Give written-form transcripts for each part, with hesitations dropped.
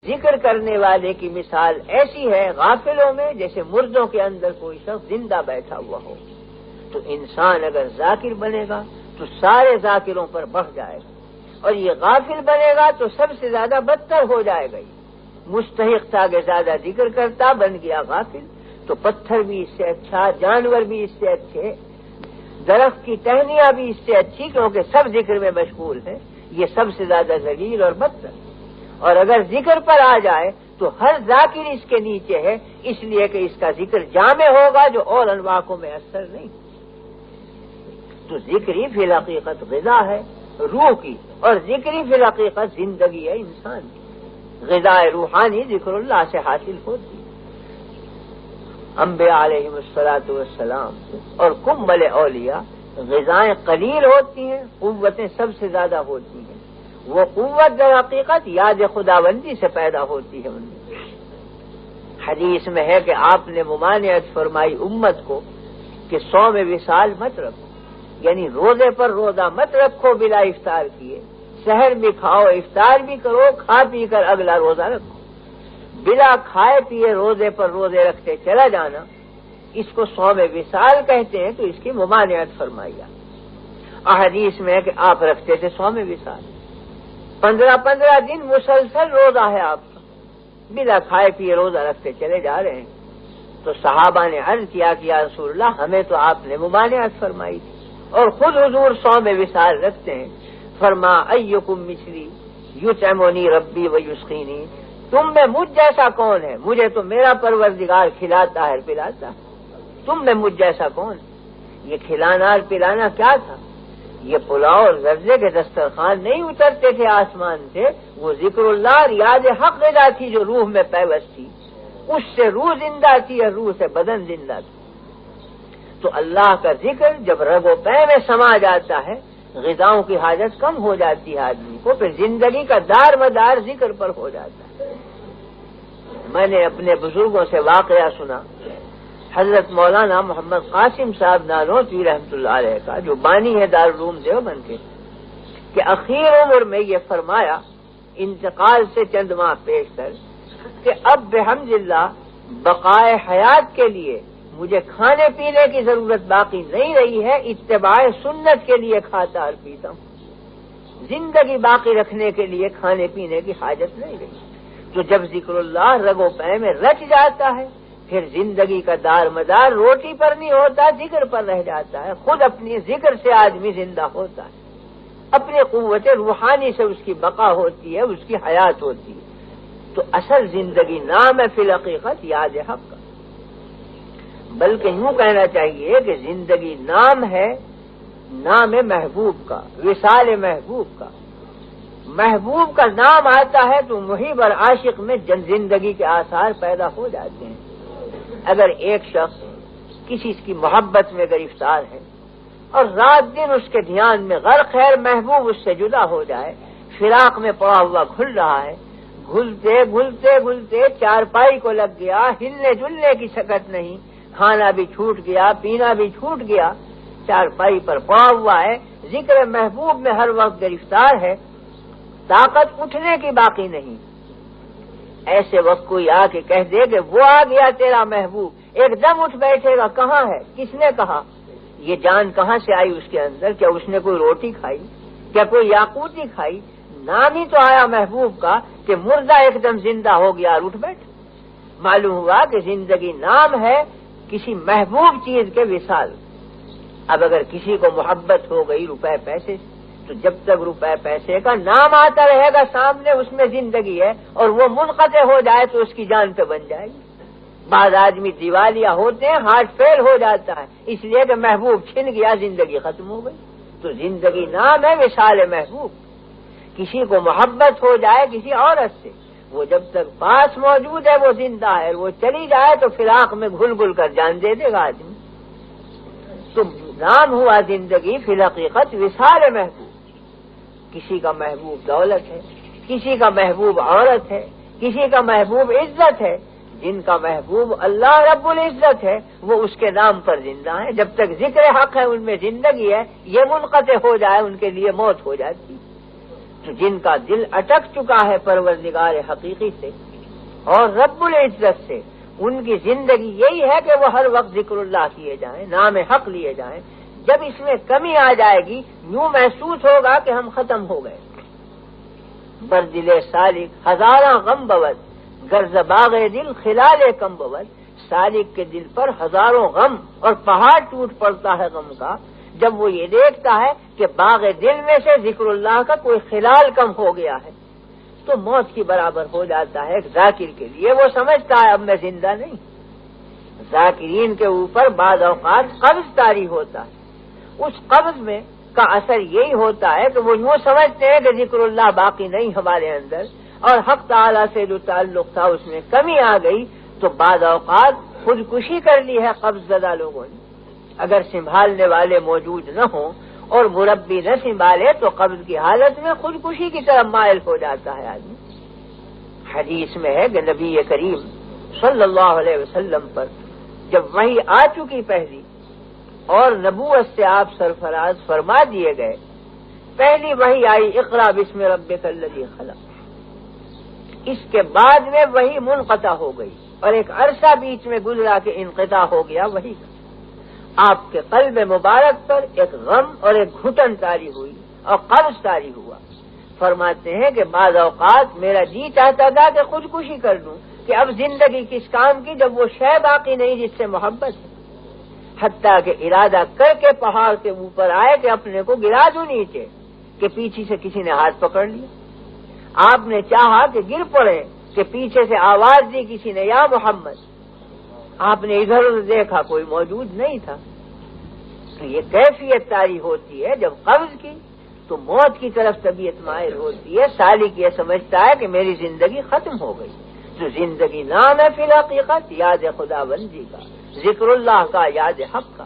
ذکر کرنے والے کی مثال ایسی ہے غافلوں میں جیسے مردوں کے اندر کوئی شخص زندہ بیٹھا ہوا ہو۔ تو انسان اگر ذاکر بنے گا تو سارے ذاکروں پر بڑھ جائے گا، اور یہ غافل بنے گا تو سب سے زیادہ بدتر ہو جائے گا۔ مستحق تھا کہ زیادہ ذکر کرتا، بن گیا غافل، تو پتھر بھی اس سے اچھا، جانور بھی اس سے اچھے، درخت کی ٹہنیاں بھی اس سے اچھی، کیونکہ سب ذکر میں مشغول ہے، یہ سب سے زیادہ ذلیل اور بدتر۔ اور اگر ذکر پر آ جائے تو ہر ذاکر اس کے نیچے ہے، اس لیے کہ اس کا ذکر جامع ہوگا جو اور انواع کو میسر نہیں۔ تو ذکری فی الحقیقت غذا ہے روح کی، اور ذکری فی الحقیقت زندگی ہے انسان کی۔ غذا روحانی ذکر اللہ سے حاصل ہوتی ہے۔ انبیاء علیہم السلام اور کمل اولیاء غذائیں قلیل ہوتی ہیں، قوتیں سب سے زیادہ ہوتی ہیں۔ وہ قوت در حقیقت یاد خداوندی سے پیدا ہوتی ہے ان میں۔ حدیث میں ہے کہ آپ نے ممانعت فرمائی امت کو کہ صوم وصال مت رکھو، یعنی روزے پر روزہ مت رکھو بلا افطار کیے، سحر بھی کھاؤ افطار بھی کرو، کھا پی کر اگلا روزہ رکھو۔ بلا کھائے پیے روزے پر روزے رکھتے چلا جانا، اس کو صوم وصال کہتے ہیں، تو اس کی ممانعت فرمائی۔ احادیث میں ہے کہ آپ رکھتے تھے صوم وصال، 15 دن مسلسل روزہ ہے آپ کا، بلا کھائے پیے روزہ رکھتے چلے جا رہے ہیں۔ تو صحابہ نے عرض کیا کہ یا رسول اللہ، ہمیں تو آپ نے ممانعت فرمائی تھی، اور خود حضور صوم وصال رکھتے ہیں۔ فرما ایکم مثلی یطعمنی ربی ویسقینی، تم میں مجھ جیسا کون ہے؟ مجھے تو میرا پروردگار کھلاتا ہے پلاتا ہے، تم میں مجھ جیسا کون ہے؟ یہ کھلانا اور پلانا کیا تھا؟ یہ پلاؤ اور زرزے کے دسترخوان نہیں اترتے تھے آسمان سے، وہ ذکر اللہ اور یاد حق غذا تھی جو روح میں پیوست تھی، اس سے روح زندہ تھی اور روح سے بدن زندہ تھی۔ تو اللہ کا ذکر جب رگ و پے میں سما جاتا ہے، غذاؤں کی حاجت کم ہو جاتی ہے آدمی کو، پھر زندگی کا دار مدار ذکر پر ہو جاتا ہے۔ میں نے اپنے بزرگوں سے واقعہ سنا، حضرت مولانا محمد قاسم صاحب نانوتوی رحمۃ اللہ علیہ کا، جو بانی ہے دارالعلوم دیوبند کے، کہ اخیر عمر میں یہ فرمایا انتقال سے چند ماہ پیش کر کہ اب بحمدللہ بقائے حیات کے لیے مجھے کھانے پینے کی ضرورت باقی نہیں رہی ہے، اتباع سنت کے لیے کھاتا اور پیتا ہوں، زندگی باقی رکھنے کے لیے کھانے پینے کی حاجت نہیں رہی۔ تو جب ذکر اللہ رگ و پے میں رچ جاتا ہے، پھر زندگی کا دار مدار روٹی پر نہیں ہوتا، ذکر پر رہ جاتا ہے۔ خود اپنی ذکر سے آدمی زندہ ہوتا ہے، اپنی قوت روحانی سے اس کی بقا ہوتی ہے، اس کی حیات ہوتی ہے۔ تو اصل زندگی نام ہے فی الحقیقت یاد حق کا، بلکہ یوں کہنا چاہیے کہ زندگی نام ہے، نام محبوب کا، وصال محبوب کا۔ محبوب کا نام آتا ہے تو محب اور عاشق میں زندگی کے آثار پیدا ہو جاتے ہیں۔ اگر ایک شخص کسی کی محبت میں گرفتار ہے اور رات دن اس کے دھیان میں غرق ہے، محبوب اس سے جدا ہو جائے، فراق میں پڑا ہوا گھل رہا ہے، گھلتے گھلتے گھلتے چارپائی کو لگ گیا، ہلنے جلنے کی شکت نہیں، کھانا بھی چھوٹ گیا، پینا بھی چھوٹ گیا، چارپائی پر پڑا ہوا ہے، ذکر محبوب میں ہر وقت گرفتار ہے، طاقت اٹھنے کی باقی نہیں۔ ایسے وقت کوئی آ کے کہہ دے کہ وہ آ گیا تیرا محبوب، ایک دم اٹھ بیٹھے گا، کہاں ہے؟ کس نے کہا؟ یہ جان کہاں سے آئی اس کے اندر؟ کیا اس نے کوئی روٹی کھائی؟ کیا کوئی یاقوتی کھائی؟ نام ہی تو آیا محبوب کا کہ مردہ ایک دم زندہ ہو گیا اور اٹھ بیٹھ۔ معلوم ہوا کہ زندگی نام ہے کسی محبوب چیز کے وصال۔ اب اگر کسی کو محبت ہو گئی روپے پیسے سے، تو جب تک روپے پیسے کا نام آتا رہے گا سامنے، اس میں زندگی ہے، اور وہ منقطع ہو جائے تو اس کی جان پہ بن جائے گی۔ بعض آدمی دیوالیہ ہوتے ہیں، ہارٹ فیل ہو جاتا ہے، اس لیے کہ محبوب چھن گیا، زندگی ختم ہو گئی۔ تو زندگی نام ہے وصال محبوب۔ کسی کو محبت ہو جائے کسی عورت سے، وہ جب تک پاس موجود ہے وہ زندہ ہے، وہ چلی جائے تو فراق میں گھل گھل کر جان دے دے گا آدمی۔ تو نام ہوا زندگی فی الحقیقت وصال محبوب۔ کسی کا محبوب دولت ہے، کسی کا محبوب عورت ہے، کسی کا محبوب عزت ہے۔ جن کا محبوب اللہ رب العزت ہے وہ اس کے نام پر زندہ ہیں، جب تک ذکر حق ہے ان میں زندگی ہے، یہ منقطع ہو جائے ان کے لیے موت ہو جاتی۔ تو جن کا دل اٹک چکا ہے پروردگار حقیقی سے اور رب العزت سے، ان کی زندگی یہی ہے کہ وہ ہر وقت ذکر اللہ کیے جائیں، نام حق لیے جائیں۔ جب اس میں کمی آ جائے گی، یوں محسوس ہوگا کہ ہم ختم ہو گئے۔ بردل سالک ہزاراں غم بود، غرض باغ دل خلال کم بود۔ سالک کے دل پر ہزاروں غم اور پہاڑ ٹوٹ پڑتا ہے غم کا، جب وہ یہ دیکھتا ہے کہ باغ دل میں سے ذکر اللہ کا کوئی خلال کم ہو گیا ہے، تو موت کی برابر ہو جاتا ہے ایک ذاکر کے لیے۔ وہ سمجھتا ہے اب میں زندہ نہیں۔ ذاکرین کے اوپر بعض اوقات قبض طاری ہوتا ہے، اس قبض میں کا اثر یہی ہوتا ہے کہ وہ یوں سمجھتے ہیں کہ ذکر اللہ باقی نہیں ہمارے اندر، اور حق تعالیٰ سے جو تعلق تھا اس میں کمی آ گئی، تو بعض اوقات خودکشی کر لی ہے قبض زدہ لوگوں نے۔ اگر سنبھالنے والے موجود نہ ہوں اور مربی نہ سنبھالے تو قبض کی حالت میں خودکشی کی طرف مائل ہو جاتا ہے آدمی۔ حدیث میں ہے کہ نبی کریم صلی اللہ علیہ وسلم پر جب وحی آ چکی پہلی اور نبوت سے آپ سرفراز فرما دیے گئے، پہلی وحی آئی اقرا بسم ربک الذی خلق، اس کے بعد میں وحی منقطع ہو گئی اور ایک عرصہ بیچ میں گزرا کہ انقطاع ہو گیا وحی کا۔ آپ کے قلب مبارک پر ایک غم اور ایک گھٹن طاری ہوئی اور قبض طاری ہوا۔ فرماتے ہیں کہ بعض اوقات میرا جی چاہتا تھا کہ خودکشی کر لوں، کہ اب زندگی کس کام کی جب وہ شے باقی نہیں جس سے محبت ہے، حتیٰ کہ ارادہ کر کے پہاڑ کے اوپر آئے کہ اپنے کو گرا دوں نیچے، کہ پیچھے سے کسی نے ہاتھ پکڑ لیا۔ آپ نے چاہا کہ گر پڑے کہ پیچھے سے آواز دی کسی نے یا محمد، آپ نے ادھر ادھر دیکھا کوئی موجود نہیں تھا۔ تو یہ کیفیت طاری ہوتی ہے جب قبض کی تو موت کی طرف طبیعت مائل ہوتی ہے۔ سالک یہ سمجھتا ہے کہ میری زندگی ختم ہو گئی، جو زندگی نام ہے فی الحقیقت یاد خدا بندی کا، ذکر اللہ کا، یاد حق کا۔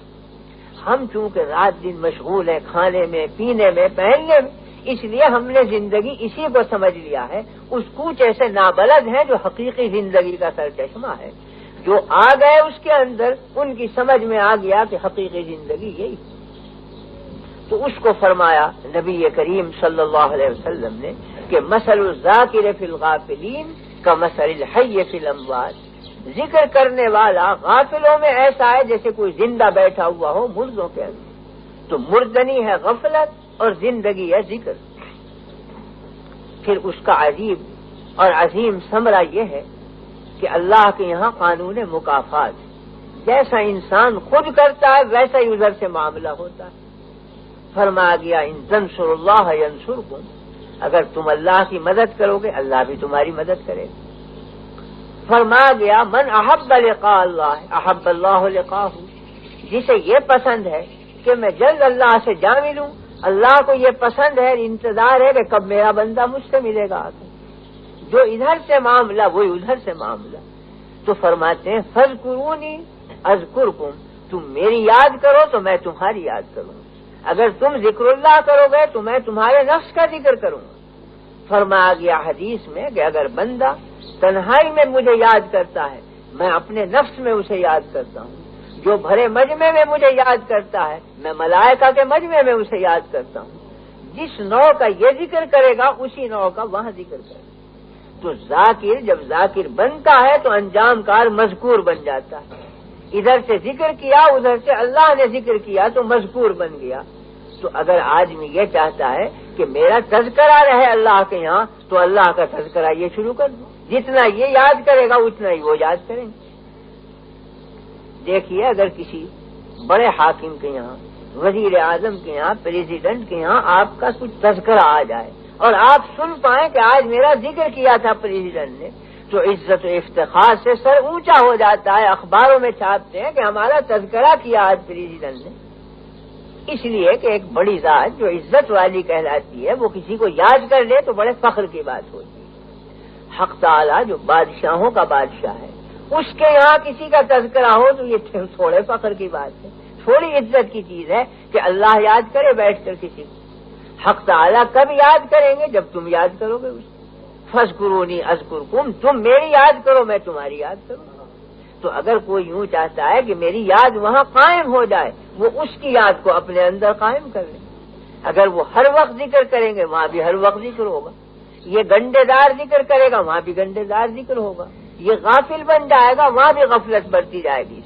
ہم چونکہ رات دن مشغول ہیں کھانے میں، پینے میں، پہننے میں، اس لیے ہم نے زندگی اسی کو سمجھ لیا ہے۔ اس کوچے سے نابلد ہیں جو حقیقی زندگی کا سرچشمہ ہے۔ جو آ گئے اس کے اندر ان کی سمجھ میں آ گیا کہ حقیقی زندگی یہی، تو اس کو فرمایا نبی کریم صلی اللہ علیہ وسلم نے کہ مثل الذاکر فی الغافلین کمثل الحی فی الاموات، ذکر کرنے والا غافلوں میں ایسا ہے جیسے کوئی زندہ بیٹھا ہوا ہو مردوں کے اندر۔ تو مردنی ہے غفلت اور زندگی ہے ذکر۔ پھر اس کا عجیب اور عظیم ثمرہ یہ ہے کہ اللہ کے یہاں قانون مکافات، جیسا انسان خود کرتا ہے ویسا ہی ادھر سے معاملہ ہوتا ہے۔ فرمایا گیا ان تنصروا اللہ ینصرکم، اگر تم اللہ کی مدد کرو گے اللہ بھی تمہاری مدد کرے گا۔ فرمایا گیا من احب لقاء اللہ احب اللہ لقاءہ، جسے یہ پسند ہے کہ میں جلد اللہ سے جا ملوں، اللہ کو یہ پسند ہے، انتظار ہے کہ کب میرا بندہ مجھ سے ملے گا۔ جو ادھر سے معاملہ وہی ادھر سے معاملہ۔ تو فرماتے ہیں فاذکرونی اذکرکم، تم میری یاد کرو تو میں تمہاری یاد کروں گا، اگر تم ذکر اللہ کرو گے تو میں تمہارے نفس کا ذکر کروں گا۔ فرمایا گیا حدیث میں کہ اگر بندہ تنہائی میں مجھے یاد کرتا ہے میں اپنے نفس میں اسے یاد کرتا ہوں، جو بھرے مجمع میں مجھے یاد کرتا ہے میں ملائکہ کے مجمع میں اسے یاد کرتا ہوں۔ جس نوع کا یہ ذکر کرے گا اسی نوع کا وہاں ذکر کرے گا۔ تو ذاکر جب ذاکر بنتا ہے تو انجام کار مذکور بن جاتا ہے۔ ادھر سے ذکر کیا ادھر سے اللہ نے ذکر کیا تو مذکور بن گیا۔ تو اگر آدمی یہ چاہتا ہے کہ میرا تذکرہ رہے اللہ کے یہاں تو اللہ کا تذکرہ یہ شروع کر دو، جتنا یہ یاد کرے گا اتنا ہی وہ یاد کریں گے۔ دیکھیے اگر کسی بڑے حاکم کے یہاں، وزیر اعظم کے یہاں، پریزیڈنٹ کے یہاں آپ کا کچھ تذکرہ آ جائے اور آپ سن پائیں کہ آج میرا ذکر کیا تھا پریزیڈنٹ نے، تو عزت و افتخار سے سر اونچا ہو جاتا ہے، اخباروں میں چھاپتے ہیں کہ ہمارا تذکرہ کیا آج پریزیڈنٹ نے۔ اس لیے کہ ایک بڑی ذات جو عزت والی کہلاتی ہے وہ کسی کو یاد کر لے تو بڑے فخر کی بات ہوتی ہے۔ حق تعالی جو بادشاہوں کا بادشاہ ہے اس کے یہاں کسی کا تذکرہ ہو تو یہ تھوڑے فخر کی بات ہے، تھوڑی عزت کی چیز ہے کہ اللہ یاد کرے بیٹھ کر کسی کو۔ حق تعالی کب یاد کریں گے؟ جب تم یاد کرو گے اسے۔ فاذکرونی اذکرکم، تم میری یاد کرو میں تمہاری یاد کروں۔ تو اگر کوئی یوں چاہتا ہے کہ میری یاد وہاں قائم ہو جائے وہ اس کی یاد کو اپنے اندر قائم کر لے۔ اگر وہ ہر وقت ذکر کریں گے وہاں بھی ہر وقت ذکر ہوگا. یہ گنڈے دار ذکر کرے گا وہاں بھی گنڈے دار ذکر ہوگا. یہ غافل بن جائے گا وہاں بھی غفلت بڑھتی جائے گی.